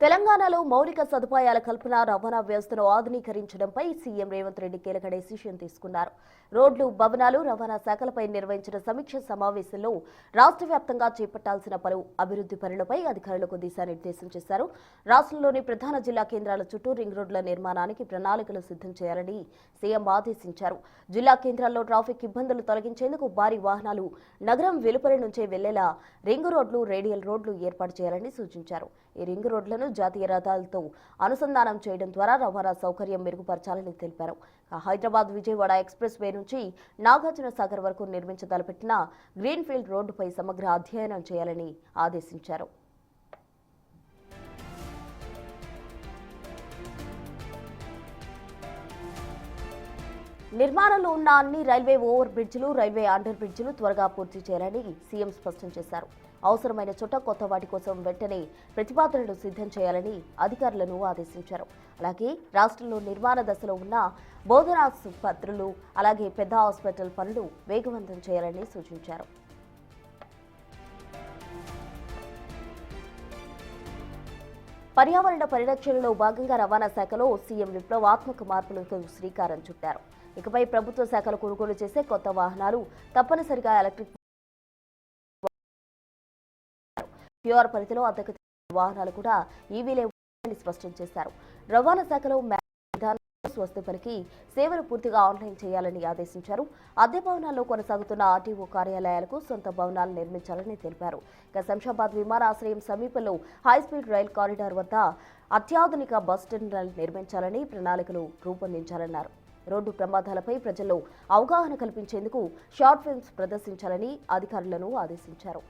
తెలంగాణలో మౌలిక సదుపాయాల కల్పన రవాణా వ్యవస్థను ఆధునీకరించడంపై సీఎం రేవంత్ రెడ్డి కీలక డెసిషన్ తీసుకున్నారు. రోడ్లు, భవనాలు, రవాణా శాఖలపై నిర్వహించిన సమీక్ష సమావేశంలో రాష్ట్ర వ్యాప్తంగా చేపట్టాల్సిన పలు అభివృద్ధి పనులపై అధికారులకు దిశానిర్దేశం చేశారు. రాష్ట్రంలోని ప్రధాన జిల్లా కేంద్రాల చుట్టూ రింగ్ రోడ్ల నిర్మాణానికి ప్రణాళికలు సిద్ధం చేయాలని సీఎం ఆదేశించారు. జిల్లా కేంద్రాల్లో ట్రాఫిక్ ఇబ్బందులు తొలగించేందుకు భారీ వాహనాలు నగరం వెలుపలి నుంచే వెళ్లేలా రింగ్ రోడ్లు, రేడియల్ రోడ్లు ఏర్పాటు చేయాలని సూచించారు. ఈ రింగ్ రోడ్లను జాతీయ రహదారులతో అనుసంధానం చేయడం ద్వారా రవాణా సౌకర్యం మెరుగుపరచాలని తెలిపారు. హైదరాబాద్ విజయవాడ ఎక్స్ప్రెస్ వే నుంచి నాగార్జున సాగర్ వరకు నిర్మించదలపెట్టిన గ్రీన్ఫీల్డ్ రోడ్డుపై సమగ్ర అధ్యయనం చేయాలని ఆదేశించారు. నిర్మాణంలో ఉన్న అన్ని రైల్వే ఓవర్ బ్రిడ్జిలు, రైల్వే అండర్ బ్రిడ్జిలు త్వరగా పూర్తి చేయాలని సీఎం స్పష్టం చేశారు. అవసరమైన చోట కొత్త వాటి కోసం వెంటనే ప్రతిపాదనలు సిద్ధం చేయాలని అధికారులను ఆదేశించారు. అలాగే రాష్ట్రంలో నిర్మాణ దశలో ఉన్న బోధనాసుపత్రులు, అలాగే పెద్ద హాస్పిటల్ పనులు వేగవంతం చేయాలని సూచించారు. పర్యావరణ పరిరక్షణలో భాగంగా రవాణా శాఖలో సీఎం విప్లవాత్మక మార్పులకు శ్రీకారం చుట్టారు. ఇకపై ప్రభుత్వ శాఖలు కొనుగోలు చేసే కొత్త వాహనాలు తప్పనిసరిగా ఎలక్ట్రిక్ క్యూఆర్ పరిధిలో అద్దెకు వాహనాలు కూడా ఈవీలే ఉండాలని స్పష్టం చేశారు. రవాణా శాఖలో స్వస్తి పనికి సేవలు పూర్తిగా ఆన్లైన్ చేయాలని ఆదేశించారు. అద్దె భవనాల్లో కొనసాగుతున్న ఆర్టీఓ కార్యాలయాలకు సొంత భవనాలు నిర్మించాలని తెలిపారు. ఇక శంషాబాద్ విమానాశ్రయం సమీపంలో హైస్పీడ్ రైల్ కారిడార్ వద్ద అత్యాధునిక బస్ టెర్మినల్ నిర్మించాలని ప్రణాళికలు రూపొందించాలన్నారు. రోడ్డు ప్రమాదాలపై ప్రజల్లో అవగాహన కల్పించేందుకు షార్ట్ ఫిల్మ్స్ ప్రదర్శించాలని అధికారులను ఆదేశించారు.